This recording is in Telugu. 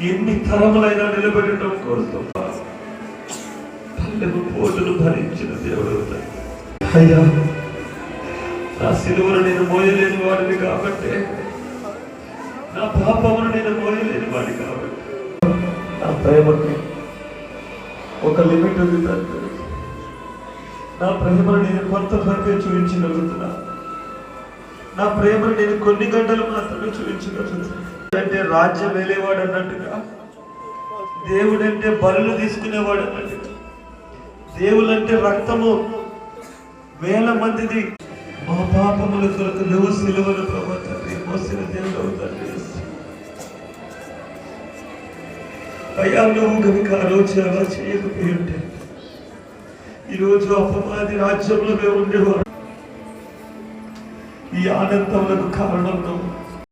ఎన్ని తరములైనా నిలబెట్టడం కోరుతున్నా. పల్లెము పోటును భరించిన దేవుడు అయ్యా, నా సిలువను నేను మోయలేని వాడిని కాబట్టి, నా పాపమును నేను మోయలేని వాడిని కాబట్టి, నా ప్రేమకి ఒక లిమిట్ ఉంది తండ్రి. నా ప్రేమను నేను కొంతవరకే చూపించగలుగుతున్నా. నా ప్రేమను నేను కొన్ని గంటలు మాత్రమే చూపించగలుగుతున్నా. అంటే రాజ్యం వెళ్ళేవాడు అన్నట్టుగా, దేవుడంటే బలులు తీసుకునేవాడు అన్నట్టుగా, దేవులంటే రక్తము వేల మందిది మా పాపముల కొరకు నువ్వు సిలువను ప్రభు తండ్రి మోసిన దేవుడు అవుతాడు. అయ్యా, నువ్వు కనుక ఆ రోజు అలా చేయకపోయి ఉంటే ఈరోజు అపవాది రాజ్యంలో మేము ఉండేవాడు. ఈ ఆనందములకు కారణం నువ్వు.